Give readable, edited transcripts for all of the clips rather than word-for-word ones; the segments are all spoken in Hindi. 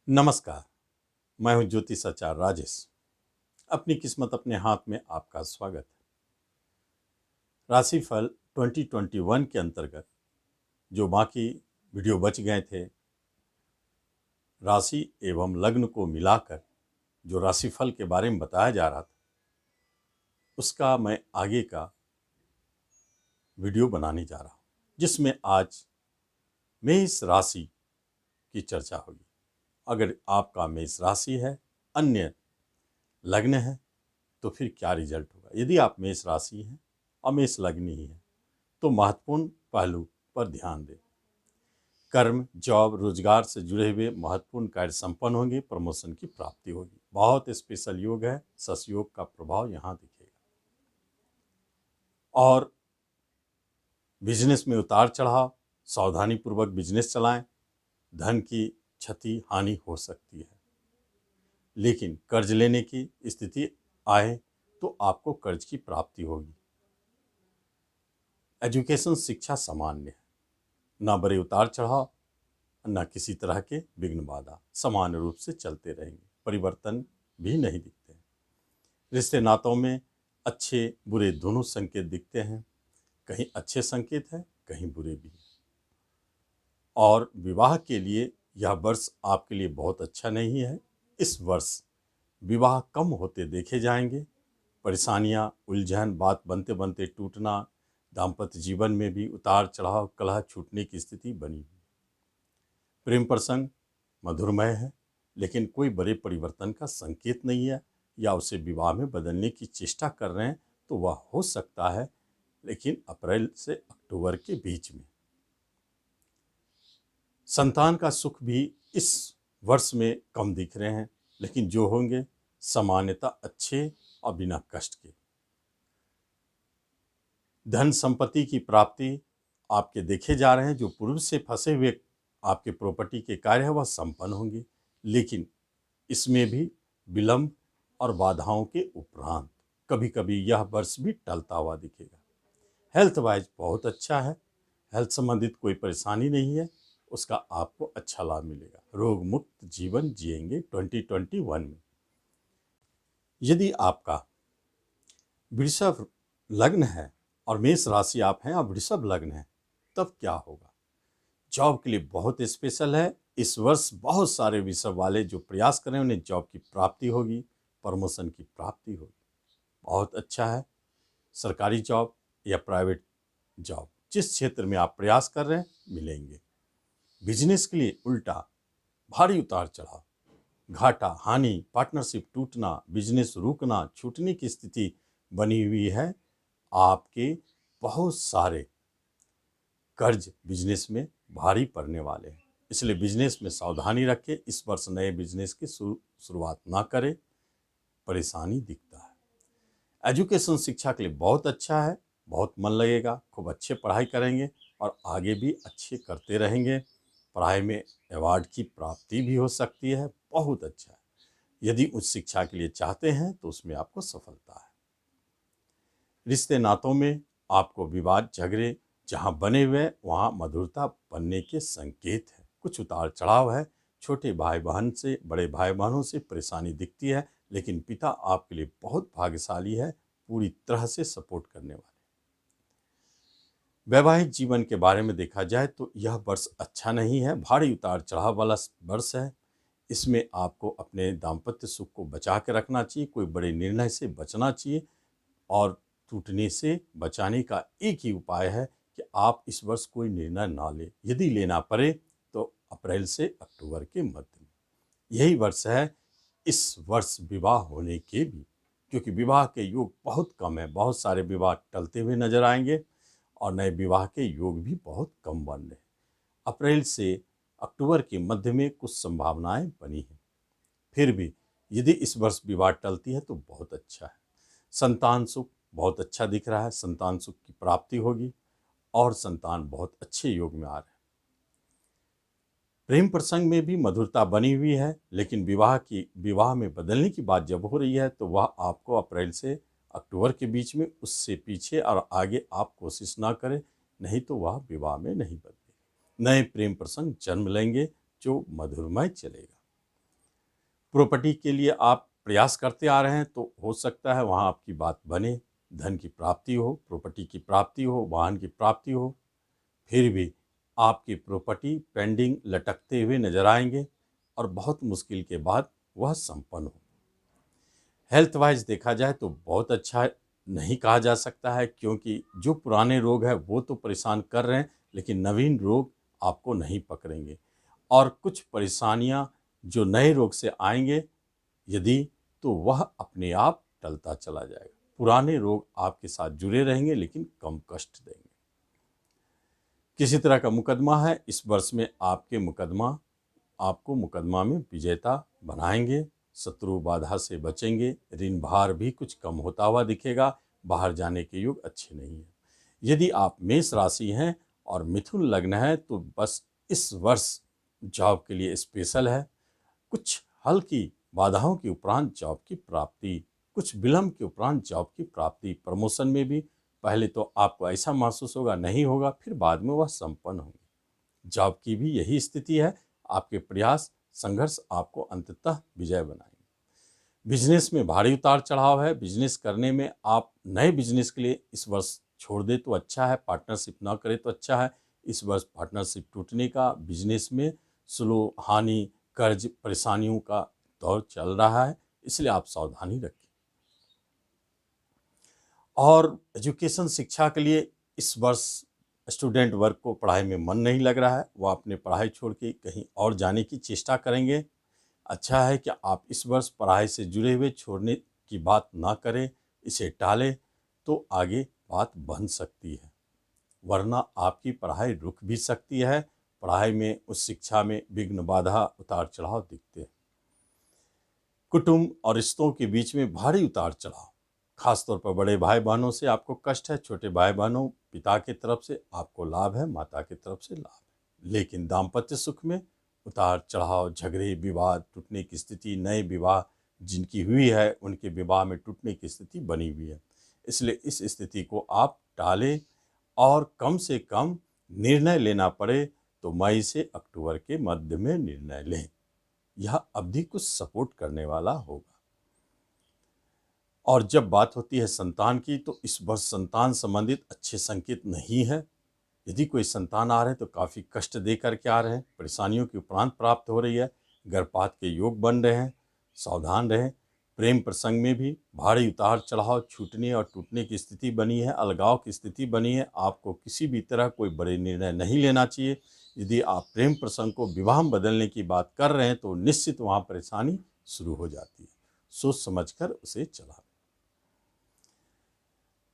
नमस्कार। मैं हूं ज्योतिष आचार्य राजेश। अपनी किस्मत अपने हाथ में आपका स्वागत है। राशिफल 2021 के अंतर्गत जो बाकी वीडियो बच गए थे, राशि एवं लग्न को मिलाकर जो राशिफल के बारे में बताया जा रहा था, उसका मैं आगे का वीडियो बनाने जा रहा हूं, जिसमें आज मेष राशि की चर्चा होगी। अगर आपका मेष राशि है, अन्य लग्न है, तो फिर क्या रिजल्ट होगा। यदि आप मेष राशि हैं और मेष लग्न ही है तो महत्वपूर्ण पहलू पर ध्यान दें। कर्म, जॉब, रोजगार से जुड़े हुए महत्वपूर्ण कार्य संपन्न होंगे, प्रमोशन की प्राप्ति होगी। बहुत स्पेशल योग है, सस योग का प्रभाव यहाँ दिखेगा। और बिजनेस में उतार चढ़ाव, सावधानी पूर्वक बिजनेस चलाएं। धन की क्षति हानि हो सकती है, लेकिन कर्ज लेने की स्थिति आए तो आपको कर्ज की प्राप्ति होगी। एजुकेशन, शिक्षा सामान्य है, न बड़े उतार चढ़ाव न किसी तरह के विघ्न बाधा, सामान्य रूप से चलते रहेंगे, परिवर्तन भी नहीं दिखते हैं। रिश्ते नातों में अच्छे बुरे दोनों संकेत दिखते हैं, कहीं अच्छे संकेत है, कहीं बुरे भी। और विवाह के लिए यह वर्ष आपके लिए बहुत अच्छा नहीं है। इस वर्ष विवाह कम होते देखे जाएंगे। परेशानियां, उलझन, बात बनते बनते टूटना, दाम्पत्य जीवन में भी उतार चढ़ाव, कलह छूटने की स्थिति बनी हुई। प्रेम प्रसंग मधुरमय है, लेकिन कोई बड़े परिवर्तन का संकेत नहीं है, या उसे विवाह में बदलने की चेष्टा कर रहे हैं तो वह हो सकता है, लेकिन अप्रैल से अक्टूबर के बीच में। संतान का सुख भी इस वर्ष में कम दिख रहे हैं, लेकिन जो होंगे सामान्यतः अच्छे और बिना कष्ट के। धन संपत्ति की प्राप्ति आपके देखे जा रहे हैं। जो पूर्व से फंसे हुए आपके प्रॉपर्टी के कार्य है वह संपन्न होंगे, लेकिन इसमें भी विलंब और बाधाओं के उपरांत कभी कभी यह वर्ष भी टलता हुआ दिखेगा। हेल्थ वाइज बहुत अच्छा है, हेल्थ संबंधित कोई परेशानी नहीं है, उसका आपको अच्छा लाभ मिलेगा। रोग मुक्त जीवन जिएंगे 2021 में। यदि आपका वृषभ लग्न है और मेष राशि आप हैं और वृषभ लग्न है, तब क्या होगा। जॉब के लिए बहुत स्पेशल है। इस वर्ष बहुत सारे वृषभ वाले जो प्रयास करें उन्हें जॉब की प्राप्ति होगी, प्रमोशन की प्राप्ति होगी। बहुत अच्छा है। सरकारी जॉब या प्राइवेट जॉब, जिस क्षेत्र में आप प्रयास कर रहे हैं, मिलेंगे। बिजनेस के लिए उल्टा भारी उतार चढ़ाव, घाटा, हानि, पार्टनरशिप टूटना, बिजनेस रुकना, छूटने की स्थिति बनी हुई है। आपके बहुत सारे कर्ज बिजनेस में भारी पड़ने वाले हैं, इसलिए बिजनेस में सावधानी रखें। इस वर्ष नए बिजनेस की शुरुआत ना करें, परेशानी दिखता है। एजुकेशन, शिक्षा के लिए बहुत अच्छा है, बहुत मन लगेगा, खूब अच्छे पढ़ाई करेंगे और आगे भी अच्छे करते रहेंगे। पढ़ाई में अवार्ड की प्राप्ति भी हो सकती है, बहुत अच्छा है। यदि उच्च शिक्षा के लिए चाहते हैं तो उसमें आपको सफलता है। रिश्ते नातों में आपको विवाद झगड़े जहां बने हुए वहां मधुरता बनने के संकेत है। कुछ उतार चढ़ाव है, छोटे भाई बहन से, बड़े भाई बहनों से परेशानी दिखती है, लेकिन पिता आपके लिए बहुत भाग्यशाली है, पूरी तरह से सपोर्ट करने वाले। वैवाहिक जीवन के बारे में देखा जाए तो यह वर्ष अच्छा नहीं है, भारी उतार चढ़ाव वाला वर्ष है। इसमें आपको अपने दाम्पत्य सुख को बचा के रखना चाहिए, कोई बड़े निर्णय से बचना चाहिए, और टूटने से बचाने का एक ही उपाय है कि आप इस वर्ष कोई निर्णय ना लें। यदि लेना पड़े तो अप्रैल से अक्टूबर के मध्य में। यही वर्ष है इस वर्ष विवाह होने के भी, क्योंकि विवाह के योग बहुत कम है। बहुत सारे विवाह टलते हुए नजर आएंगे और नए विवाह के योग भी बहुत कम बन रहे हैं। अप्रैल से अक्टूबर के मध्य में कुछ संभावनाएं बनी हैं। फिर भी यदि इस वर्ष विवाह टलती है तो बहुत अच्छा है। संतान सुख बहुत अच्छा दिख रहा है, संतान सुख की प्राप्ति होगी और संतान बहुत अच्छे योग में आ रहे हैं। प्रेम प्रसंग में भी मधुरता बनी हुई है, लेकिन विवाह में बदलने की बात जब हो रही है तो वह आपको अप्रैल से अक्टूबर के बीच में, उससे पीछे और आगे आप कोशिश ना करें, नहीं तो वह विवाह में नहीं बदलेगा। नए प्रेम प्रसंग जन्म लेंगे जो मधुरमय चलेगा। प्रॉपर्टी के लिए आप प्रयास करते आ रहे हैं तो हो सकता है वहाँ आपकी बात बने, धन की प्राप्ति हो, प्रॉपर्टी की प्राप्ति हो, वाहन की प्राप्ति हो। फिर भी आपकी प्रॉपर्टी पेंडिंग लटकते हुए नजर आएंगे और बहुत मुश्किल के बाद वह संपन्न हो। हेल्थ वाइज देखा जाए तो बहुत अच्छा नहीं कहा जा सकता है, क्योंकि जो पुराने रोग हैं वो तो परेशान कर रहे हैं, लेकिन नवीन रोग आपको नहीं पकड़ेंगे। और कुछ परेशानियां जो नए रोग से आएंगे यदि, तो वह अपने आप टलता चला जाएगा। पुराने रोग आपके साथ जुड़े रहेंगे लेकिन कम कष्ट देंगे। किसी तरह का मुकदमा है, इस वर्ष में आपको मुकदमा में विजेता बनाएंगे। शत्रु बाधा से बचेंगे। ऋण भार भी कुछ कम होता हुआ दिखेगा। बाहर जाने के योग अच्छे नहीं है। यदि आप मेष राशि हैं और मिथुन लग्न है तो बस इस वर्ष जॉब के लिए स्पेशल है। कुछ हल्की बाधाओं के उपरांत जॉब की प्राप्ति, कुछ विलंब के उपरांत जॉब की प्राप्ति। प्रमोशन में भी पहले तो आपको ऐसा महसूस होगा, नहीं होगा, फिर बाद में वह संपन्न होंगे। जॉब की भी यही स्थिति है। आपके प्रयास संघर्ष आपको अंततः विजय बनाएंगे। बिजनेस में भारी उतार चढ़ाव है। बिजनेस करने में आप नए बिजनेस के लिए इस वर्ष छोड़ दे तो अच्छा है, पार्टनरशिप ना करे तो अच्छा है। इस वर्ष पार्टनरशिप टूटने का, बिजनेस में स्लो, हानि, कर्ज, परेशानियों का दौर चल रहा है, इसलिए आप सावधानी रखें। और एजुकेशन, शिक्षा के लिए इस वर्ष स्टूडेंट वर्ग को पढ़ाई में मन नहीं लग रहा है, वह अपने पढ़ाई छोड़ के कहीं और जाने की चेष्टा करेंगे। अच्छा है कि आप इस वर्ष पढ़ाई से जुड़े हुए छोड़ने की बात ना करें, इसे टालें, तो आगे बात बन सकती है, वरना आपकी पढ़ाई रुक भी सकती है। पढ़ाई में, उस शिक्षा में विघ्न, बाधा, उतार चढ़ाव दिखते हैं। कुटुंब और रिश्तों के बीच में भारी उतार चढ़ाव, खासतौर पर बड़े भाई बहनों से आपको कष्ट है। छोटे भाई बहनों, पिता की तरफ से आपको लाभ है, माता की तरफ से लाभ है। लेकिन दाम्पत्य सुख में उतार चढ़ाव, झगड़े, विवाद, टूटने की स्थिति, नए विवाह जिनकी हुई है उनके विवाह में टूटने की स्थिति बनी हुई है। इसलिए इस स्थिति को आप टालें और कम से कम निर्णय लेना पड़े तो मई से अक्टूबर के मध्य में निर्णय लें। यह अवधि कुछ सपोर्ट करने वाला होगा। और जब बात होती है संतान की, तो इस वर्ष संतान संबंधित अच्छे संकेत नहीं है। यदि कोई संतान आ रहे हैं तो काफ़ी कष्ट दे करके आ रहे हैं, परेशानियों की उपरांत प्राप्त हो रही है, गर्भपात के योग बन रहे हैं, सावधान रहें। प्रेम प्रसंग में भी भारी उतार चढ़ाव, छूटने और टूटने की स्थिति बनी है, अलगाव की स्थिति बनी है। आपको किसी भी तरह कोई बड़े निर्णय नहीं लेना चाहिए। यदि आप प्रेम प्रसंग को विवाह में बदलने की बात कर रहे हैं तो निश्चित वहाँ परेशानी शुरू हो जाती है। सोच समझकर उसे चलाएं।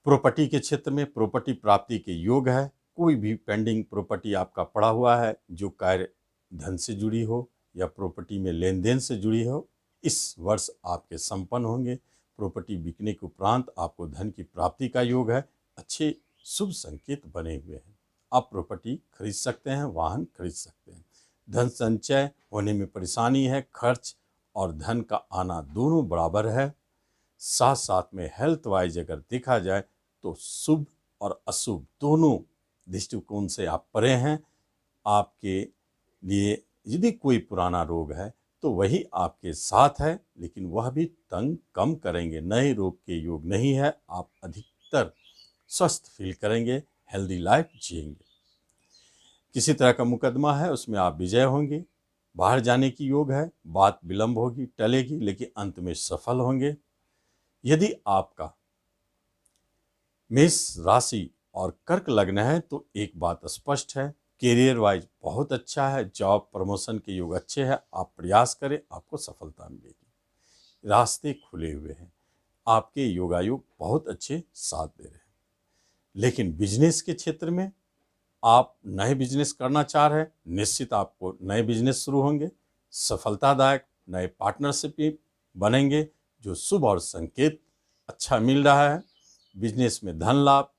प्रॉपर्टी के क्षेत्र में प्रॉपर्टी प्राप्ति के योग है। कोई भी पेंडिंग प्रॉपर्टी आपका पड़ा हुआ है, जो कार्य धन से जुड़ी हो या प्रॉपर्टी में लेन देन से जुड़ी हो, इस वर्ष आपके संपन्न होंगे। प्रॉपर्टी बिकने के उपरांत आपको धन की प्राप्ति का योग है। अच्छे शुभ संकेत बने हुए हैं। आप प्रॉपर्टी खरीद सकते हैं, वाहन खरीद सकते हैं। धन संचय होने में परेशानी है। खर्च और धन का आना दोनों बराबर है। साथ साथ में हेल्थ वाइज अगर देखा जाए तो शुभ और अशुभ दोनों दृष्टिकोण से आप परे हैं। आपके लिए यदि कोई पुराना रोग है तो वही आपके साथ है, लेकिन वह भी तंग कम करेंगे। नए रोग के योग नहीं है। आप अधिकतर स्वस्थ फील करेंगे, हेल्दी लाइफ जिएंगे। किसी तरह का मुकदमा है, उसमें आप विजय होंगे। बाहर जाने की योग है, बात विलंब होगी, टलेगी, लेकिन अंत में सफल होंगे। यदि आपका मेष राशि और कर्क लग्न है तो एक बात स्पष्ट है, कैरियर वाइज बहुत अच्छा है। जॉब प्रमोशन के योग अच्छे हैं। आप प्रयास करें, आपको सफलता मिलेगी। रास्ते खुले हुए हैं। आपके योगायोग बहुत अच्छे साथ दे रहे हैं। लेकिन बिजनेस के क्षेत्र में आप नए बिजनेस करना चाह रहे हैं, निश्चित आपको नए बिजनेस शुरू होंगे। सफलतादायक नए पार्टनरशिप भी बनेंगे, जो शुभ और संकेत अच्छा मिल रहा है। बिजनेस में धन लाभ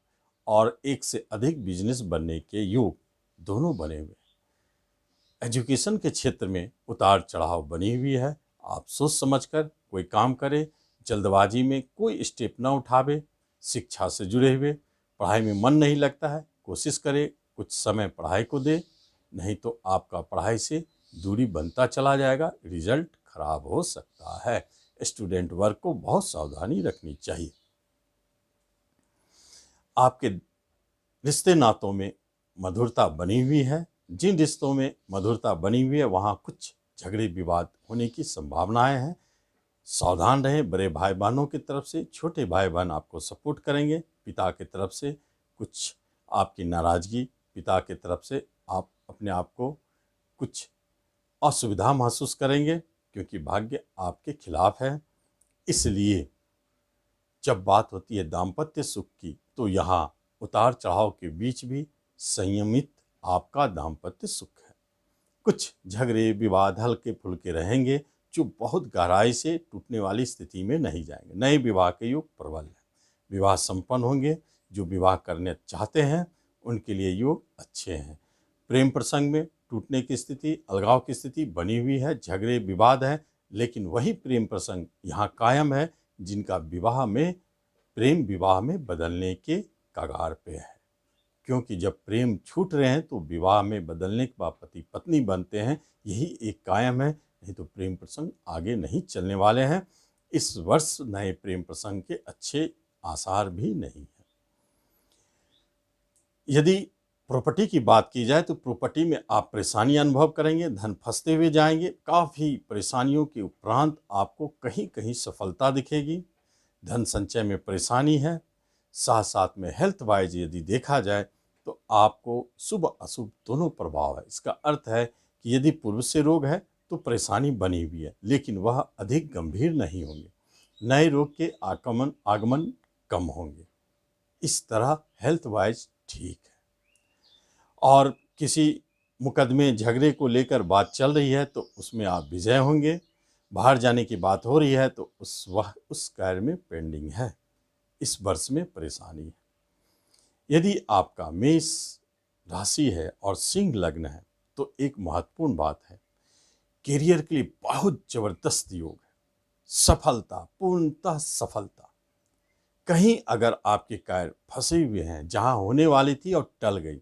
और एक से अधिक बिजनेस बनने के योग दोनों बने हुए हैं। एजुकेशन के क्षेत्र में उतार चढ़ाव बनी हुई है। आप सोच समझकर कोई काम करें, जल्दबाजी में कोई स्टेप ना उठावे। शिक्षा से जुड़े हुए पढ़ाई में मन नहीं लगता है, कोशिश करें कुछ समय पढ़ाई को दे, नहीं तो आपका पढ़ाई से दूरी बनता चला जाएगा, रिजल्ट खराब हो सकता है। स्टूडेंट वर्ग को बहुत सावधानी रखनी चाहिए। आपके रिश्ते नातों में मधुरता बनी हुई है। जिन रिश्तों में मधुरता बनी हुई है वहाँ कुछ झगड़े विवाद होने की संभावनाएं हैं। सावधान रहें। बड़े भाई बहनों की तरफ से छोटे भाई बहन आपको सपोर्ट करेंगे। पिता की तरफ से कुछ आपकी नाराज़गी, पिता की तरफ से आप अपने आप को कुछ असुविधा महसूस करेंगे क्योंकि भाग्य आपके खिलाफ है। इसलिए जब बात होती है दाम्पत्य सुख की तो यहाँ उतार चढ़ाव के बीच भी संयमित आपका दाम्पत्य सुख है। कुछ झगड़े विवाद हल्के फुल्के रहेंगे जो बहुत गहराई से टूटने वाली स्थिति में नहीं जाएंगे। नए विवाह के योग प्रबल है। विवाह संपन्न होंगे। जो विवाह करने चाहते हैं उनके लिए योग अच्छे हैं। प्रेम प्रसंग में टूटने की स्थिति, अलगाव की स्थिति बनी हुई है, झगड़े विवाद है, लेकिन वही प्रेम प्रसंग यहाँ कायम है जिनका विवाह में प्रेम विवाह में बदलने के कगार पे है। क्योंकि जब प्रेम छूट रहे हैं तो विवाह में बदलने के बाद पति पत्नी बनते हैं, यही एक कायम है। नहीं तो प्रेम प्रसंग आगे नहीं चलने वाले हैं। इस वर्ष नए प्रेम प्रसंग के अच्छे आसार भी नहीं हैं। यदि प्रॉपर्टी की बात की जाए तो प्रॉपर्टी में आप परेशानी अनुभव करेंगे, धन फंसते हुए जाएंगे। काफ़ी परेशानियों के उपरांत आपको कहीं कहीं सफलता दिखेगी। धन संचय में परेशानी है। साथ साथ में हेल्थ वाइज यदि देखा जाए तो आपको शुभ अशुभ दोनों प्रभाव है। इसका अर्थ है कि यदि पूर्व से रोग है तो परेशानी बनी हुई है, लेकिन वह अधिक गंभीर नहीं होंगे। नए रोग के आगमन कम होंगे। इस तरह हेल्थ वाइज ठीक है। और किसी मुकदमे झगड़े को लेकर बात चल रही है तो उसमें आप विजय होंगे। बाहर जाने की बात हो रही है तो उस कार्य में पेंडिंग है। इस वर्ष में परेशानी है। यदि आपका मेष राशि है और सिंह लग्न है तो एक महत्वपूर्ण बात है, करियर के लिए बहुत जबरदस्त योग है। सफलता, पूर्णतः सफलता। कहीं अगर आपके कार्य फंसे हुए हैं, जहां होने वाली थी और टल गई,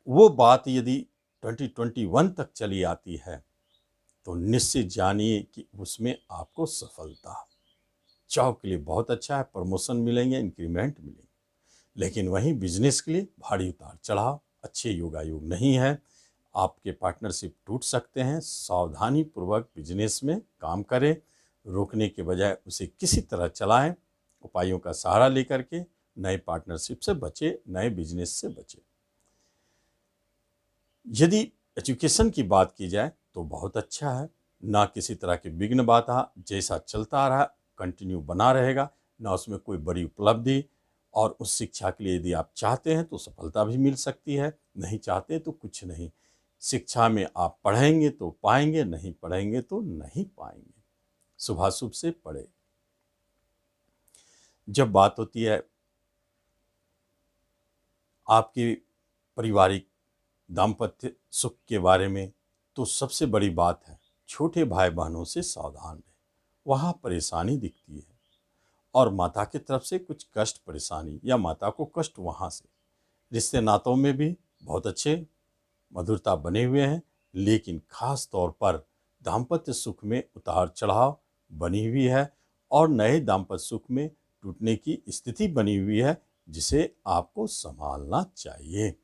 वो बात यदि 2021 तक चली आती है तो निश्चित जानिए कि उसमें आपको सफलता, जॉब के लिए बहुत अच्छा है, प्रमोशन मिलेंगे, इंक्रीमेंट मिलेंगे। लेकिन वहीं बिजनेस के लिए भारी उतार चढ़ाव, अच्छे योगायोग नहीं है। आपके पार्टनरशिप टूट सकते हैं। सावधानी पूर्वक बिजनेस में काम करें। रोकने के बजाय उसे किसी तरह चलाएं। उपायों का सहारा लेकर के नए पार्टनरशिप से बचे, नए बिजनेस से बचे। यदि एजुकेशन की बात की जाए तो बहुत अच्छा है। ना किसी तरह की विघ्न बाधा, जैसा चलता आ रहा कंटिन्यू बना रहेगा। ना उसमें कोई बड़ी उपलब्धि। और उस शिक्षा के लिए यदि आप चाहते हैं तो सफलता भी मिल सकती है, नहीं चाहते तो कुछ नहीं। शिक्षा में आप पढ़ेंगे तो पाएंगे, नहीं पढ़ेंगे तो नहीं पाएंगे। शुभाशुभ से पढ़े। जब बात होती है आपके पारिवारिक दाम्पत्य सुख के बारे में तो सबसे बड़ी बात है छोटे भाई बहनों से सावधान रहें। वहाँ परेशानी दिखती है और माता की तरफ से कुछ कष्ट, परेशानी या माता को कष्ट वहाँ से। रिश्ते नातों में भी बहुत अच्छे मधुरता बने हुए हैं, लेकिन खास तौर पर दाम्पत्य सुख में उतार चढ़ाव बनी हुई है और नए दाम्पत्य सुख में टूटने की स्थिति बनी हुई है, जिसे आपको संभालना चाहिए।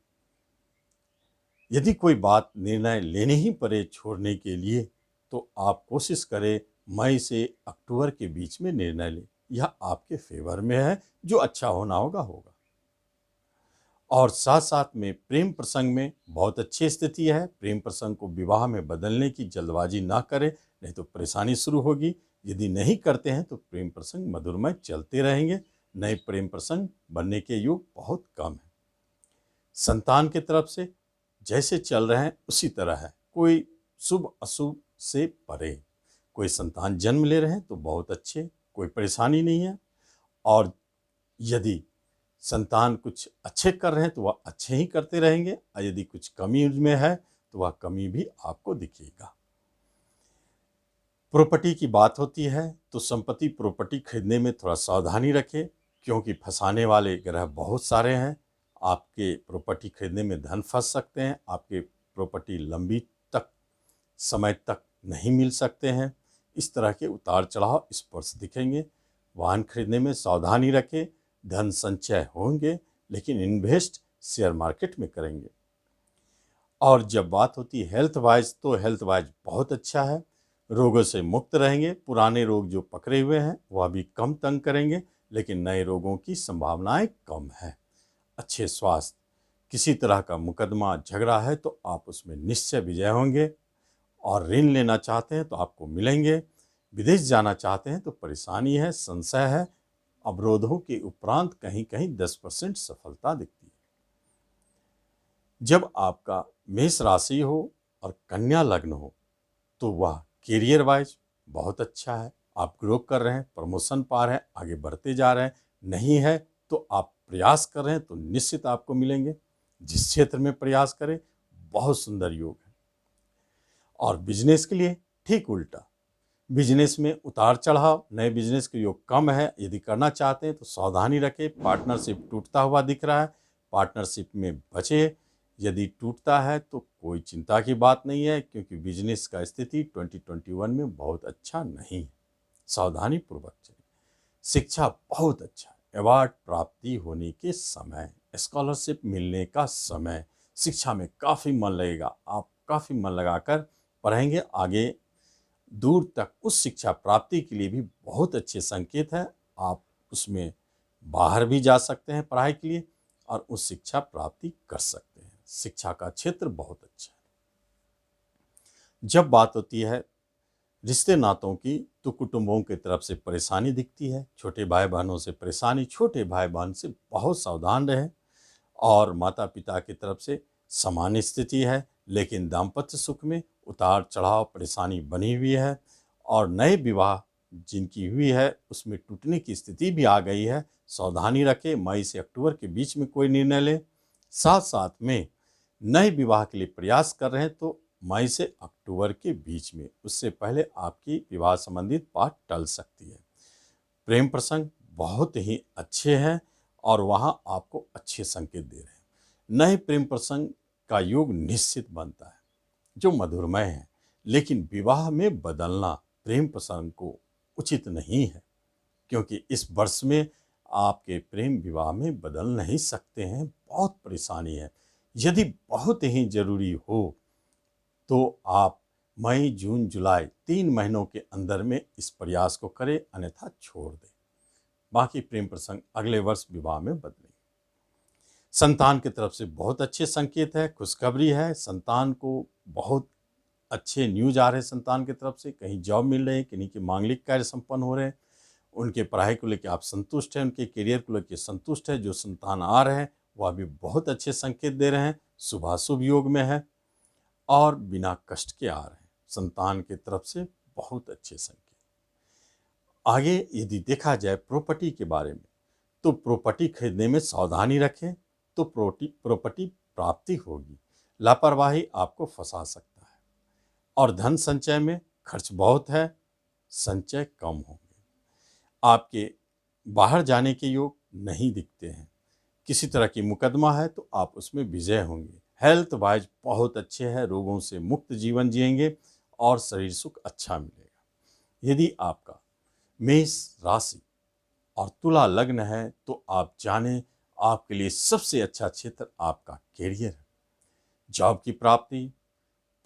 यदि कोई बात निर्णय लेने ही पड़े छोड़ने के लिए तो आप कोशिश करें मई से अक्टूबर के बीच में निर्णय लें। यह आपके फेवर में है। जो अच्छा होना होगा होगा। और साथ साथ में प्रेम प्रसंग में बहुत अच्छी स्थिति है। प्रेम प्रसंग को विवाह में बदलने की जल्दबाजी ना करें, नहीं तो परेशानी शुरू होगी। यदि नहीं करते हैं तो प्रेम प्रसंग मधुरमय चलते रहेंगे। नए प्रेम प्रसंग बनने के योग बहुत कम है। संतान की तरफ से जैसे चल रहे हैं उसी तरह है। कोई शुभ अशुभ से परे। कोई संतान जन्म ले रहे हैं तो बहुत अच्छे, कोई परेशानी नहीं है। और यदि संतान कुछ अच्छे कर रहे हैं तो वह अच्छे ही करते रहेंगे, और यदि कुछ कमी उसमें है तो वह कमी भी आपको दिखेगा। प्रॉपर्टी की बात होती है तो संपत्ति प्रॉपर्टी खरीदने में थोड़ा सावधानी रखें, क्योंकि फंसाने वाले ग्रह बहुत सारे हैं। आपके प्रॉपर्टी खरीदने में धन फंस सकते हैं। आपके प्रॉपर्टी लंबी तक समय तक नहीं मिल सकते हैं। इस तरह के उतार चढ़ाव इस वर्ष दिखेंगे। वाहन खरीदने में सावधानी रखें। धन संचय होंगे, लेकिन इन्वेस्ट शेयर मार्केट में करेंगे। और जब बात होती है हेल्थ वाइज, तो हेल्थ वाइज बहुत अच्छा है। रोगों से मुक्त रहेंगे। पुराने रोग जो पकड़े हुए हैं वह भी कम तंग करेंगे, लेकिन नए रोगों की संभावनाएं कम है। अच्छे स्वास्थ्य, किसी तरह का मुकदमा झगड़ा है तो आप उसमें निश्चय विजय होंगे। और ऋण लेना चाहते हैं तो आपको मिलेंगे। विदेश जाना चाहते हैं तो परेशानी है, संशय है। अवरोधों के उपरांत कहीं कहीं 10% सफलता दिखती है। जब आपका मेष राशि हो और कन्या लग्न हो तो वह कैरियर वाइज बहुत अच्छा है। आप ग्रो कर रहे हैं, प्रमोशन पा रहे हैं, आगे बढ़ते जा रहे हैं। नहीं है तो आप प्रयास कर रहे हैं तो निश्चित आपको मिलेंगे। जिस क्षेत्र में प्रयास करें, बहुत सुंदर योग है। और बिजनेस के लिए ठीक उल्टा, बिजनेस में उतार चढ़ाव, नए बिजनेस के योग कम है। यदि करना चाहते हैं तो सावधानी रखें। पार्टनरशिप टूटता हुआ दिख रहा है, पार्टनरशिप में बचे। यदि टूटता है तो कोई चिंता की बात नहीं है, क्योंकि बिजनेस का स्थिति 2021 में बहुत अच्छा नहीं है। सावधानी पूर्वक चलें। शिक्षा बहुत अच्छा है। अवार्ड प्राप्ति होने के समय, स्कॉलरशिप मिलने का समय, शिक्षा में काफ़ी मन लगेगा। आप काफ़ी मन लगाकर पढ़ेंगे, आगे दूर तक उस शिक्षा प्राप्ति के लिए भी बहुत अच्छे संकेत हैं। आप उसमें बाहर भी जा सकते हैं पढ़ाई के लिए और उस शिक्षा प्राप्ति कर सकते हैं। शिक्षा का क्षेत्र बहुत अच्छा है। जब बात होती है रिश्ते नातों की, तो कुटुंबों की तरफ से परेशानी दिखती है। छोटे भाई बहनों से परेशानी, छोटे भाई बहन से बहुत सावधान रहें। और माता पिता की तरफ से सामान्य स्थिति है, लेकिन दाम्पत्य सुख में उतार चढ़ाव परेशानी बनी हुई है। और नए विवाह जिनकी हुई है उसमें टूटने की स्थिति भी आ गई है। सावधानी रखें। मई से अक्टूबर के बीच में कोई निर्णय लें। साथ साथ में नए विवाह के लिए प्रयास कर रहे हैं तो मई से अक्टूबर के बीच में, उससे पहले आपकी विवाह संबंधित बात टल सकती है। प्रेम प्रसंग बहुत ही अच्छे हैं और वहाँ आपको अच्छे संकेत दे रहे हैं। नए प्रेम प्रसंग का योग निश्चित बनता है जो मधुरमय है, लेकिन विवाह में बदलना प्रेम प्रसंग को उचित नहीं है, क्योंकि इस वर्ष में आपके प्रेम विवाह में बदल नहीं सकते हैं। बहुत परेशानी है। यदि बहुत ही जरूरी हो तो आप मई जून जुलाई 3 महीनों के अंदर में इस प्रयास को करें, अन्यथा छोड़ दें। बाकी प्रेम प्रसंग अगले वर्ष विवाह में बदलेंगे। संतान की तरफ से बहुत अच्छे संकेत है, खुशखबरी है। संतान को बहुत अच्छे न्यूज आ रहे हैं। संतान की तरफ से कहीं जॉब मिल रही है, किन्हीं के मांगलिक कार्य संपन्न हो रहे हैं। उनके पढ़ाई को लेकर आप संतुष्ट हैं, उनके करियर को लेकर संतुष्ट है। जो संतान आ रहे हैं वह भी बहुत अच्छे संकेत दे रहे हैं, शुभाशुभ योग में है और बिना कष्ट के आ रहे हैं। संतान की तरफ से बहुत अच्छे संकेत। आगे यदि देखा जाए प्रॉपर्टी के बारे में, तो प्रॉपर्टी खरीदने में सावधानी रखें तो प्रॉपर्टी प्राप्ति होगी। लापरवाही आपको फंसा सकता है। और धन संचय में खर्च बहुत है, संचय कम होंगे। आपके बाहर जाने के योग नहीं दिखते हैं। किसी तरह की मुकदमा है तो आप उसमें विजय होंगे। हेल्थ वाइज बहुत अच्छे हैं, रोगों से मुक्त जीवन जिएंगे और शरीर सुख अच्छा मिलेगा। यदि आपका मेष राशि और तुला लग्न है तो आप जानें, आपके लिए सबसे अच्छा क्षेत्र आपका कैरियर है। जॉब की प्राप्ति,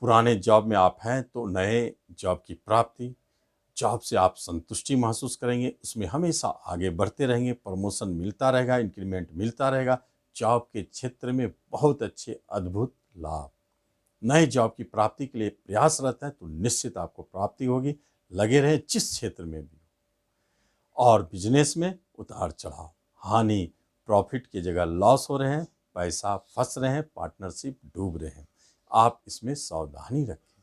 पुराने जॉब में आप हैं तो नए जॉब की प्राप्ति, जॉब से आप संतुष्टि महसूस करेंगे, उसमें हमेशा आगे बढ़ते रहेंगे, प्रमोशन मिलता रहेगा, इंक्रीमेंट मिलता रहेगा। जॉब के क्षेत्र में बहुत अच्छे अद्भुत लाभ। नए जॉब की प्राप्ति के लिए प्रयासरत है तो निश्चित आपको प्राप्ति होगी। लगे रहे जिस क्षेत्र में भी। और बिजनेस में उतार चढ़ाव, हानि, प्रॉफिट की जगह लॉस हो रहे हैं, पैसा फंस रहे हैं, पार्टनरशिप डूब रहे हैं। आप इसमें सावधानी रखें।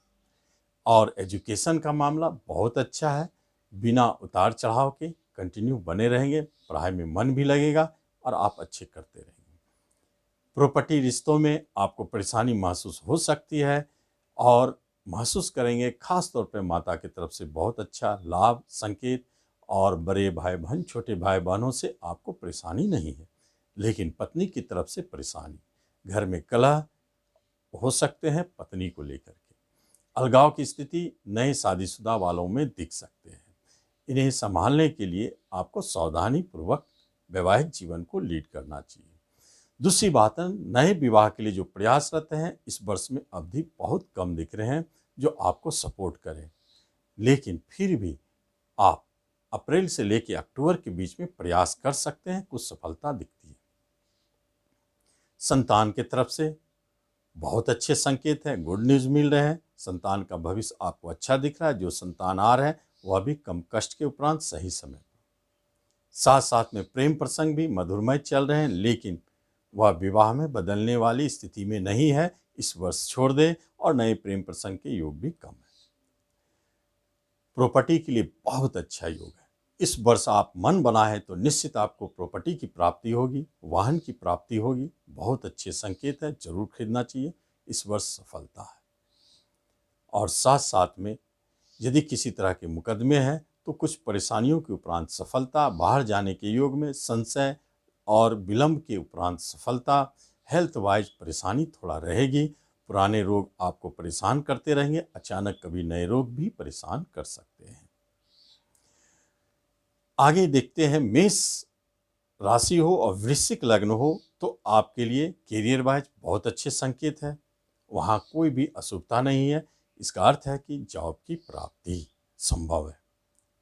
और एजुकेशन का मामला बहुत अच्छा है। बिना उतार चढ़ाव के कंटिन्यू बने रहेंगे, पढ़ाई में मन भी लगेगा और आप अच्छे करते रहेंगे। प्रॉपर्टी रिश्तों में आपको परेशानी महसूस हो सकती है और महसूस करेंगे, खास तौर पे माता की तरफ से बहुत अच्छा लाभ संकेत। और बड़े भाई बहन, छोटे भाई बहनों से आपको परेशानी नहीं है, लेकिन पत्नी की तरफ से परेशानी, घर में कलह हो सकते हैं पत्नी को लेकर के। अलगाव की स्थिति नए शादीशुदा वालों में दिख सकते हैं। इन्हें संभालने के लिए आपको सावधानी पूर्वक वैवाहिक जीवन को लीड करना चाहिए। दूसरी बात है, नए विवाह के लिए जो प्रयासरत हैं, इस वर्ष में अवधि बहुत कम दिख रहे हैं जो आपको सपोर्ट करें, लेकिन फिर भी आप अप्रैल से लेकर अक्टूबर के बीच में प्रयास कर सकते हैं, कुछ सफलता दिखती है। संतान के तरफ से बहुत अच्छे संकेत हैं, गुड न्यूज मिल रहे हैं। संतान का भविष्य आपको अच्छा दिख रहा है। जो संतान आ रहे हैं वह भी कम कष्ट के उपरांत सही समय पर। साथ साथ में प्रेम प्रसंग भी मधुरमय चल रहे हैं, लेकिन वह विवाह में बदलने वाली स्थिति में नहीं है। इस वर्ष छोड़ दें और नए प्रेम प्रसंग के योग भी कम है। प्रॉपर्टी के लिए बहुत अच्छा योग है। इस वर्ष आप मन बनाए तो निश्चित आपको प्रॉपर्टी की प्राप्ति होगी, वाहन की प्राप्ति होगी। बहुत अच्छे संकेत है, जरूर खरीदना चाहिए। इस वर्ष सफलता है। और साथ साथ में यदि किसी तरह के मुकदमे हैं तो कुछ परेशानियों के उपरांत सफलता, बाहर जाने के योग में संशय और विलंब के उपरांत सफलता। हेल्थ वाइज परेशानी थोड़ा रहेगी। पुराने रोग आपको परेशान करते रहेंगे। अचानक कभी नए रोग भी परेशान कर सकते हैं। आगे देखते हैं, मेष राशि हो और वृश्चिक लग्न हो तो आपके लिए कैरियर वाइज बहुत अच्छे संकेत है। वहाँ कोई भी अशुभता नहीं है। इसका अर्थ है कि जॉब की प्राप्ति संभव है,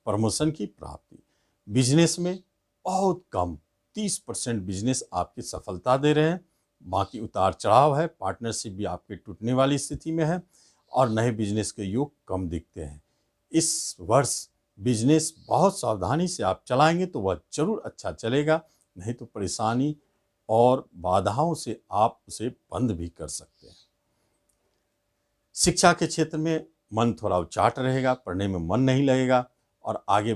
प्रमोशन की प्राप्ति। बिजनेस में बहुत कम 30% बिजनेस आपकी सफलता दे रहे हैं, बाकी उतार चढ़ाव है। पार्टनरशिप भी आपके टूटने वाली स्थिति में है और नए बिजनेस के योग कम दिखते हैं। इस वर्ष बिजनेस बहुत सावधानी से आप चलाएंगे तो वह जरूर अच्छा चलेगा, नहीं तो परेशानी और बाधाओं से आप उसे बंद भी कर सकते हैं। शिक्षा के क्षेत्र में मन थोड़ा उचाट रहेगा, पढ़ने में मन नहीं लगेगा और आगे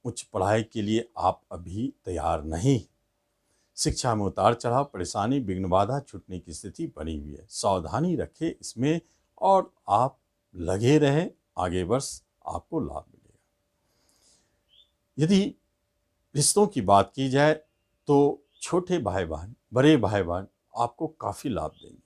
उच्च पढ़ाई के लिए आप अभी तैयार नहीं। शिक्षा में उतार चढ़ाव, परेशानी, विघ्न बाधा छूटने की स्थिति बनी हुई है। सावधानी रखें इसमें और आप लगे रहें, आगे वर्ष आपको लाभ मिलेगा। यदि रिश्तों की बात की जाए तो छोटे भाई बहन, बड़े भाई बहन आपको काफ़ी लाभ देंगे।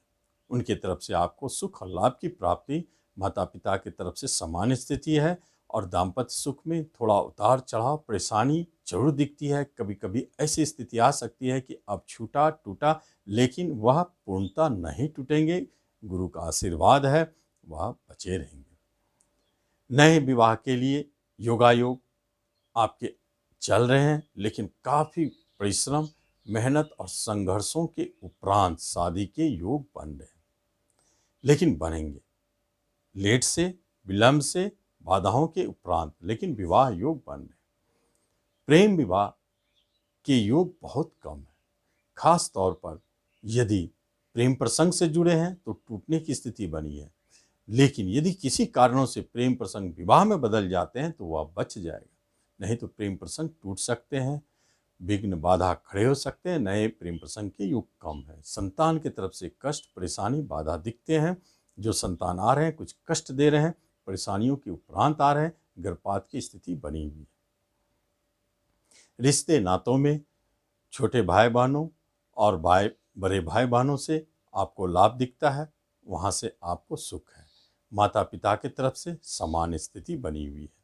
उनकी तरफ से आपको सुख और लाभ की प्राप्ति, माता पिता की तरफ से समान स्थिति है और दाम्पत्य सुख में थोड़ा उतार चढ़ाव, परेशानी जरूर दिखती है। कभी कभी ऐसी स्थिति आ सकती है कि अब छूटा टूटा, लेकिन वह पूर्णता नहीं टूटेंगे। गुरु का आशीर्वाद है, वह बचे रहेंगे। नए विवाह के लिए योगायोग आपके चल रहे हैं, लेकिन काफ़ी परिश्रम, मेहनत और संघर्षों के उपरांत शादी के योग बन रहे हैं, लेकिन बनेंगे लेट से, विलंब से, बाधाओं के उपरांत, लेकिन विवाह योग बन रहे। प्रेम विवाह के योग बहुत कम है। खास तौर पर यदि प्रेम प्रसंग से जुड़े हैं तो टूटने की स्थिति बनी है, लेकिन यदि किसी कारणों से प्रेम प्रसंग विवाह में बदल जाते हैं तो वह बच जाएगा, नहीं तो प्रेम प्रसंग टूट सकते हैं, विघ्न बाधा खड़े हो सकते हैं। नए प्रेम प्रसंग के योग कम है। संतान की तरफ से कष्ट, परेशानी, बाधा दिखते हैं। जो संतान आ रहे हैं कुछ कष्ट दे रहे हैं, परेशानियों के उपरांत आ रहे हैं, गर्भपात की स्थिति बनी हुई है। रिश्ते नातों में छोटे भाई बहनों और बड़े भाई बहनों से आपको लाभ दिखता है, वहाँ से आपको सुख है। माता पिता की तरफ से समान स्थिति बनी हुई है।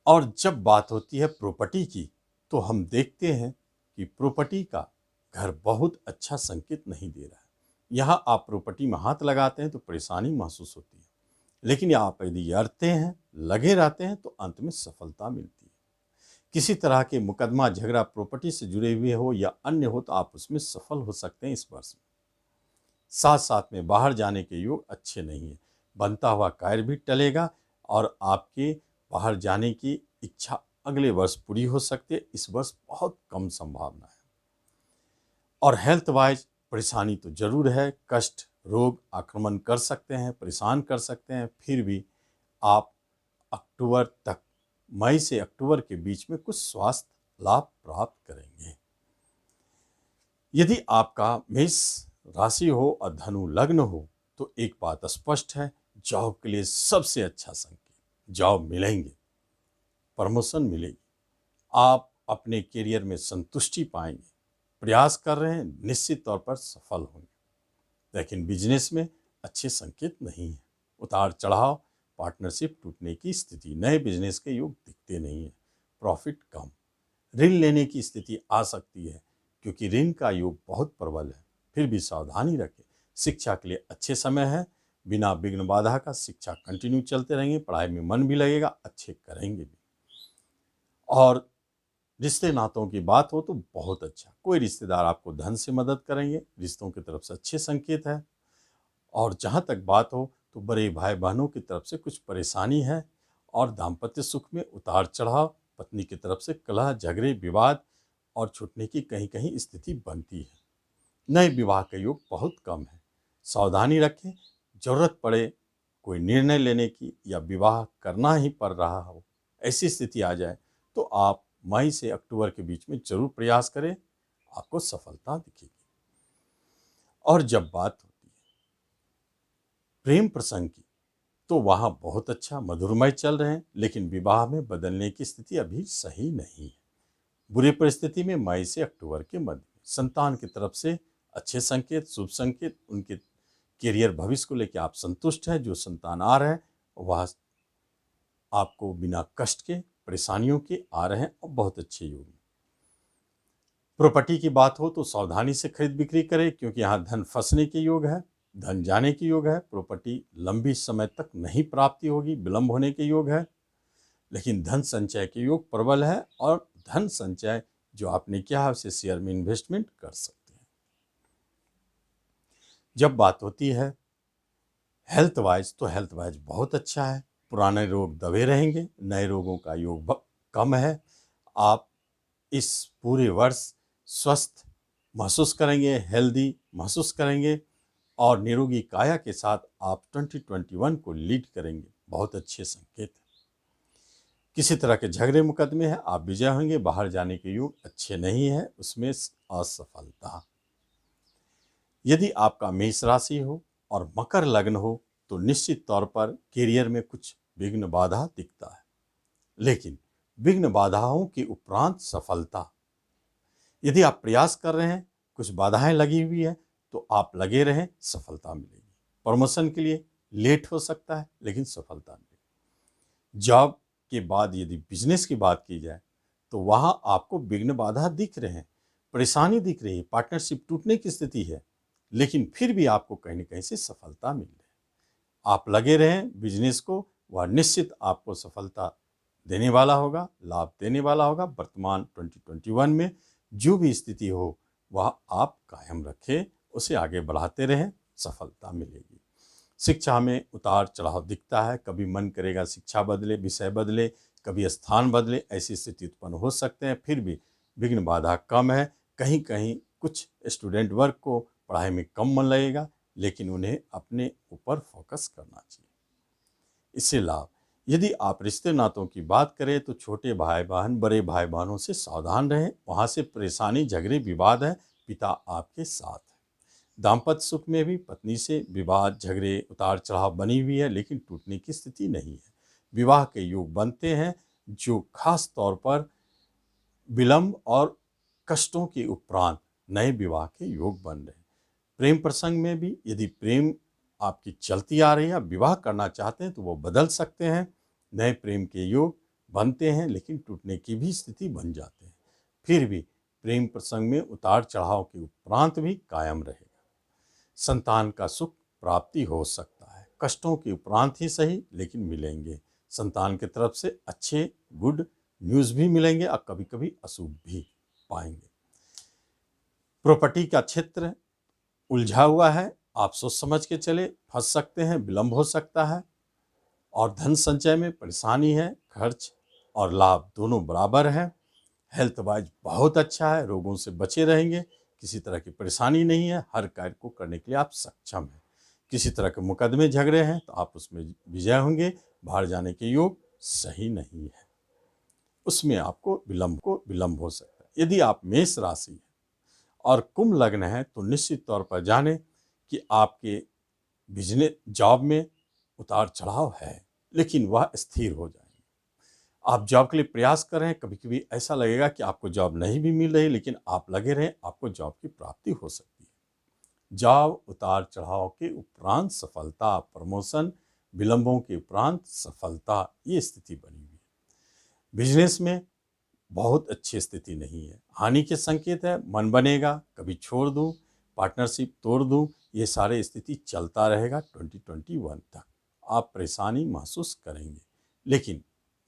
और जब बात होती है प्रॉपर्टी की तो हम देखते हैं कि प्रॉपर्टी का घर बहुत अच्छा संकेत नहीं दे रहा है। यहाँ आप प्रॉपर्टी में हाथ लगाते हैं तो परेशानी महसूस होती है, लेकिन आप यदि अड़ते हैं, लगे रहते हैं तो अंत में सफलता मिलती है। किसी तरह के मुकदमा झगड़ा प्रॉपर्टी से जुड़े हुए हो या अन्य हो तो आप उसमें सफल हो सकते हैं इस वर्ष में। साथ साथ में बाहर जाने के योग अच्छे नहीं है। बनता हुआ कार्य भी टलेगा और आपके बाहर जाने की इच्छा अगले वर्ष पूरी हो सकती है। इस वर्ष बहुत कम संभावना है। और हेल्थ वाइज परेशानी तो जरूर है। कष्ट, रोग आक्रमण कर सकते हैं, परेशान कर सकते हैं। फिर भी आप अक्टूबर तक, मई से अक्टूबर के बीच में कुछ स्वास्थ्य लाभ प्राप्त करेंगे। यदि आपका मेष राशि हो और धनु लग्न हो तो एक बात स्पष्ट है, जॉब के लिए सबसे अच्छा संकेत, जॉब मिलेंगे, प्रमोशन मिलेगी, आप अपने करियर में संतुष्टि पाएंगे। प्रयास कर रहे हैं, निश्चित तौर पर सफल होंगे। लेकिन बिजनेस में अच्छे संकेत नहीं है। उतार चढ़ाव, पार्टनरशिप टूटने की स्थिति, नए बिजनेस के योग दिखते नहीं है, प्रॉफिट कम, ऋण लेने की स्थिति आ सकती है क्योंकि ऋण का योग बहुत प्रबल है, फिर भी सावधानी रखें। शिक्षा के लिए अच्छे समय है, बिना विघ्न बाधा का शिक्षा कंटिन्यू चलते रहेंगे, पढ़ाई में मन भी लगेगा, अच्छे करेंगे भी। और रिश्ते नातों की बात हो तो बहुत अच्छा, कोई रिश्तेदार आपको धन से मदद करेंगे, रिश्तों की तरफ से अच्छे संकेत है। और जहाँ तक बात हो तो बड़े भाई बहनों की तरफ से कुछ परेशानी है और दाम्पत्य सुख में उतार चढ़ाव, पत्नी की तरफ से कलह, झगड़े, विवाद और छूटने की कहीं कहीं स्थिति बनती है। नए विवाह का योग बहुत कम है, सावधानी रखें। जरूरत पड़े कोई निर्णय लेने की या विवाह करना ही पड़ रहा हो, ऐसी स्थिति आ जाए तो आप मई से अक्टूबर के बीच में जरूर प्रयास करें, आपको सफलता दिखेगी। और जब बात होती है प्रेम प्रसंग की तो वहाँ बहुत अच्छा मधुरमय चल रहे हैं, लेकिन विवाह में बदलने की स्थिति अभी सही नहीं है। बुरी परिस्थिति में मई से अक्टूबर के मध्य में संतान की तरफ से अच्छे संकेत, शुभ संकेत, उनके करियर भविष्य को लेकर आप संतुष्ट हैं। जो संतान आ रहे हैं वह आपको बिना कष्ट के, परेशानियों के आ रहे हैं और बहुत अच्छे योग हैं। प्रॉपर्टी की बात हो तो सावधानी से खरीद बिक्री करें क्योंकि यहाँ धन फंसने के योग है, धन जाने के योग है। प्रॉपर्टी लंबी समय तक नहीं प्राप्ति होगी, विलंब होने के योग है, लेकिन धन संचय के योग प्रबल है और धन संचय जो आपने किया है उसे शेयर में इन्वेस्टमेंट कर सकते हैं। जब बात होती है हेल्थ वाइज तो हेल्थ वाइज बहुत अच्छा है, पुराने रोग दबे रहेंगे, नए रोगों का योग कम है। आप इस पूरे वर्ष स्वस्थ महसूस करेंगे, हेल्दी महसूस करेंगे और निरोगी काया के साथ आप 2021 को लीड करेंगे, बहुत अच्छे संकेत हैं। किसी तरह के झगड़े मुकदमे हैं, आप विजय होंगे। बाहर जाने के योग अच्छे नहीं है, उसमें असफलता। यदि आपका मेष राशि हो और मकर लग्न हो तो निश्चित तौर पर करियर में कुछ विघ्न बाधा दिखता है, लेकिन विघ्न बाधाओं के उपरांत सफलता। यदि आप प्रयास कर रहे हैं, कुछ बाधाएं लगी हुई है तो आप लगे रहें, सफलता मिलेगी। प्रमोशन के लिए लेट हो सकता है लेकिन सफलता मिलेगी। जॉब के बाद यदि बिजनेस की बात की जाए तो वहां आपको विघ्न बाधा दिख रहे हैं, परेशानी दिख रही है, पार्टनरशिप टूटने की स्थिति है, लेकिन फिर भी आपको कहीं ना कहीं से सफलता मिल रही है। आप लगे रहें बिजनेस को, वह निश्चित आपको सफलता देने वाला होगा, लाभ देने वाला होगा। वर्तमान 2021 में जो भी स्थिति हो वह आप कायम रखें, उसे आगे बढ़ाते रहें, सफलता मिलेगी। शिक्षा में उतार चढ़ाव दिखता है, कभी मन करेगा शिक्षा बदले, विषय बदले, कभी स्थान बदले, ऐसी स्थिति उत्पन्न हो सकते हैं, फिर भी विघ्न बाधा कम है। कहीं कहीं कुछ स्टूडेंट वर्ग को पढ़ाई में कम मन लगेगा, लेकिन उन्हें अपने ऊपर फोकस करना चाहिए, इससे लाभ। यदि आप रिश्ते नातों की बात करें तो छोटे भाई बहन, बड़े भाई बहनों से सावधान रहें, वहाँ से परेशानी, झगड़े, विवाद है, पिता आपके साथ है। दाम्पत्य सुख में भी पत्नी से विवाद, झगड़े, उतार चढ़ाव बनी हुई है, लेकिन टूटने की स्थिति नहीं है। विवाह के योग बनते हैं जो खास तौर पर विलंब और कष्टों के उपरांत नए विवाह के योग बन रहे हैं। प्रेम प्रसंग में भी यदि प्रेम आपकी चलती आ रही है, आप विवाह करना चाहते हैं तो वो बदल सकते हैं, नए प्रेम के योग बनते हैं, लेकिन टूटने की भी स्थिति बन जाते हैं। फिर भी प्रेम प्रसंग में उतार चढ़ाव के उपरांत भी कायम रहेगा। संतान का सुख प्राप्ति हो सकता है, कष्टों के उपरांत ही सही, लेकिन मिलेंगे। संतान की तरफ से अच्छे गुड न्यूज़ भी मिलेंगे और कभी कभी अशुभ भी पाएंगे। प्रॉपर्टी का क्षेत्र उलझा हुआ है, आप सोच समझ के चले, फंस सकते हैं, विलंब हो सकता है और धन संचय में परेशानी है, खर्च और लाभ दोनों बराबर है। हेल्थ वाइज बहुत अच्छा है, रोगों से बचे रहेंगे, किसी तरह की परेशानी नहीं है, हर कार्य को करने के लिए आप सक्षम हैं। किसी तरह के मुकदमे झगड़े हैं तो आप उसमें विजय होंगे, बाहर जाने के योग सही नहीं है, उसमें आपको विलंब हो सकता है। यदि आप मेष राशि है और कुंभ लग्न है तो निश्चित तौर पर जाने कि आपके बिजनेस जॉब में उतार चढ़ाव है, लेकिन वह स्थिर हो जाएंगे। आप जॉब के लिए प्रयास कर रहे हैं, कभी कभी ऐसा लगेगा कि आपको जॉब नहीं भी मिल रही, लेकिन आप लगे रहें, आपको जॉब की प्राप्ति हो सकती है। जॉब उतार चढ़ाव के उपरांत सफलता, प्रमोशन, विलंबों के उपरांत सफलता, ये स्थिति बनी हुई है। बिजनेस में बहुत अच्छी स्थिति नहीं है, हानि के संकेत है, मन बनेगा, कभी छोड़ दूं, पार्टनरशिप तोड़ दूं, ये सारे स्थिति चलता रहेगा 2021 तक। आप परेशानी महसूस करेंगे, लेकिन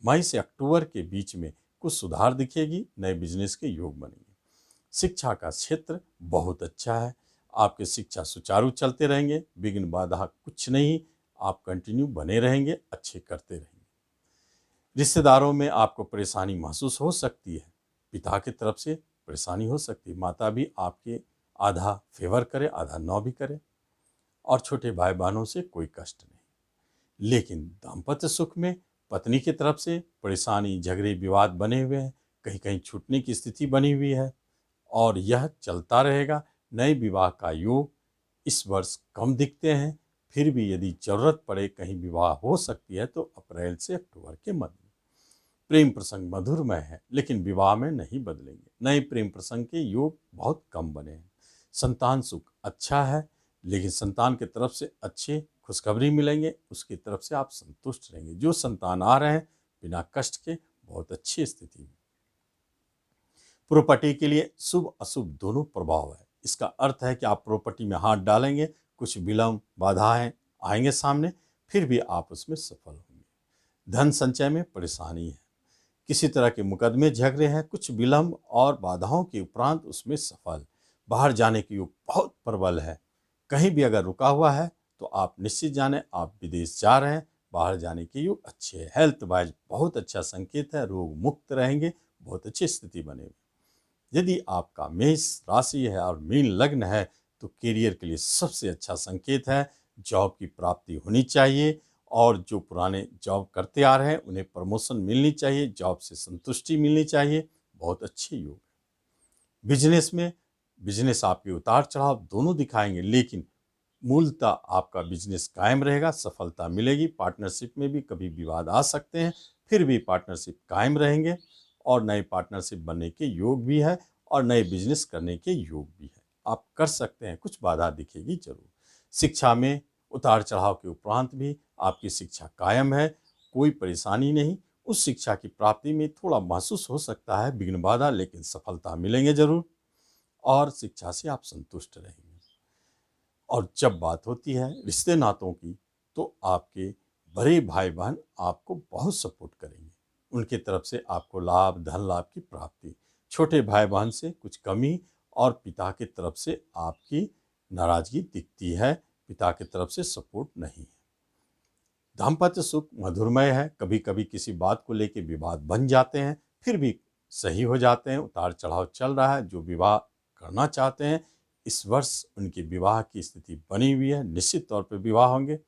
मई से अक्टूबर के बीच में कुछ सुधार दिखेगी, नए बिजनेस के योग बनेंगे। शिक्षा का क्षेत्र बहुत अच्छा है, आपके शिक्षा सुचारू चलते रहेंगे, विघ्न बाधा कुछ नहीं, आप कंटिन्यू बने रहेंगे, अच्छे करते रहेंगे। रिश्तेदारों में आपको परेशानी महसूस हो सकती है, पिता की तरफ से परेशानी हो सकती है, माता भी आपके आधा फेवर करे आधा नौ भी करे, और छोटे भाई बहनों से कोई कष्ट नहीं। लेकिन दाम्पत्य सुख में पत्नी की तरफ से परेशानी, झगड़े विवाद बने हुए हैं, कहीं कहीं छूटने की स्थिति बनी हुई है और यह चलता रहेगा। नए विवाह का योग इस वर्ष कम दिखते हैं, फिर भी यदि जरूरत पड़े कहीं विवाह हो सकती है तो अप्रैल से अक्टूबर के मध्य में। प्रेम प्रसंग मधुरमय है, लेकिन विवाह में नहीं बदलेंगे। नए प्रेम प्रसंग के योग बहुत कम बने हैं। संतान सुख अच्छा है, लेकिन संतान की तरफ से अच्छे खुशखबरी मिलेंगे, उसकी तरफ से आप संतुष्ट रहेंगे। जो संतान आ रहे हैं बिना कष्ट के बहुत अच्छी स्थिति में। प्रॉपर्टी के लिए शुभ अशुभ दोनों प्रभाव है। इसका अर्थ है कि आप प्रॉपर्टी में हाथ डालेंगे, कुछ विलंब बाधाएं आएंगे सामने, फिर भी आप उसमें सफल होंगे। धन संचय में परेशानी है, किसी तरह के मुकदमे झगड़े हैं, कुछ विलंब और बाधाओं के उपरांत उसमें सफल। बाहर जाने की योग बहुत प्रबल है, कहीं भी अगर रुका हुआ है तो आप निश्चित जाने आप विदेश जा रहे हैं, बाहर जाने के योग अच्छे है। हेल्थ वाइज बहुत अच्छा संकेत है, रोग मुक्त रहेंगे, बहुत अच्छी स्थिति बनेगी। यदि आपका मेष राशि है और मीन लग्न है तो करियर के लिए सबसे अच्छा संकेत है, जॉब की प्राप्ति होनी चाहिए और जो पुराने जॉब करते आ रहे हैं उन्हें प्रमोशन मिलनी चाहिए, जॉब से संतुष्टि मिलनी चाहिए, बहुत अच्छे योग है। बिजनेस में बिजनेस आपके उतार चढ़ाव दोनों दिखाएंगे, लेकिन मूलतः आपका बिजनेस कायम रहेगा, सफलता मिलेगी। पार्टनरशिप में भी कभी विवाद आ सकते हैं, फिर भी पार्टनरशिप कायम रहेंगे और नए पार्टनरशिप बनने के योग भी है और नए बिजनेस करने के योग भी है। आप कर सकते हैं, कुछ बाधा दिखेगी जरूर। शिक्षा में उतार चढ़ाव के उपरांत भी आपकी शिक्षा कायम है, कोई परेशानी नहीं। उस शिक्षा की प्राप्ति में थोड़ा महसूस हो सकता है विघ्न बाधा, लेकिन सफलता मिलेंगे जरूर और शिक्षा से आप संतुष्ट रहेंगे। और जब बात होती है रिश्ते नातों की, तो आपके बड़े भाई बहन आपको बहुत सपोर्ट करेंगे, उनकी तरफ से आपको लाभ, धन लाभ की प्राप्ति। छोटे भाई बहन से कुछ कमी और पिता की तरफ से आपकी नाराजगी दिखती है, पिता की तरफ से सपोर्ट नहीं है। दाम्पत्य सुख मधुरमय है, कभी कभी किसी बात को लेकर विवाद बन जाते हैं, फिर भी सही हो जाते हैं। उतार चढ़ाव चल रहा है, जो विवाह करना चाहते हैं इस वर्ष उनके विवाह की स्थिति बनी हुई है, निश्चित तौर पर विवाह होंगे,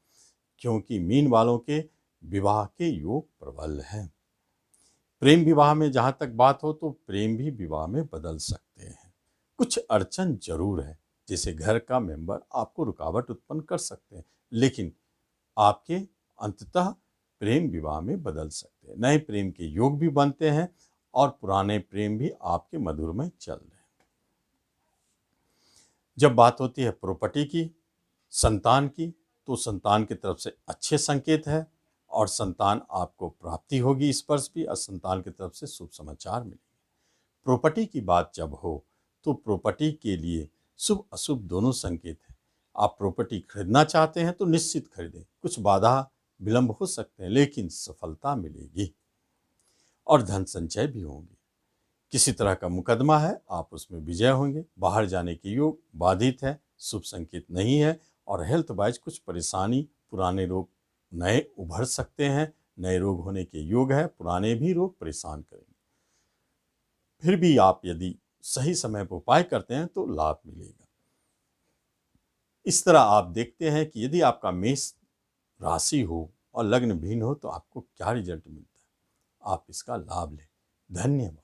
क्योंकि मीन वालों के विवाह के योग प्रबल हैं। प्रेम विवाह में जहां तक बात हो तो प्रेम भी विवाह में बदल सकते हैं। कुछ अड़चन जरूर है, जैसे घर का मेंबर आपको रुकावट उत्पन्न कर सकते हैं, लेकिन आपके अंततः प्रेम विवाह में बदल सकते हैं। नए प्रेम के योग भी बनते हैं और पुराने प्रेम भी आपके मधुरमय चल रहे हैं। जब बात होती है प्रॉपर्टी की, संतान की, तो संतान की तरफ से अच्छे संकेत है और संतान आपको प्राप्ति होगी इस वर्ष भी, और संतान की तरफ से शुभ समाचार मिलेंगे। प्रॉपर्टी की बात जब हो तो प्रॉपर्टी के लिए शुभ अशुभ दोनों संकेत है। आप प्रॉपर्टी खरीदना चाहते हैं तो निश्चित खरीदें, कुछ बाधा विलंब हो सकते हैं, लेकिन सफलता मिलेगी और धन संचय भी होंगे। किसी तरह का मुकदमा है, आप उसमें विजय होंगे। बाहर जाने के योग बाधित है, शुभ संकेत नहीं है और हेल्थ वाइज कुछ परेशानी, पुराने रोग नए उभर सकते हैं, नए रोग होने के योग है, पुराने भी रोग परेशान करेंगे। फिर भी आप यदि सही समय पर उपाय करते हैं तो लाभ मिलेगा। इस तरह आप देखते हैं कि यदि आपका मेष राशि हो और लग्न भिन्न हो तो आपको क्या रिजल्ट मिलता है, आप इसका लाभ लें। धन्यवाद।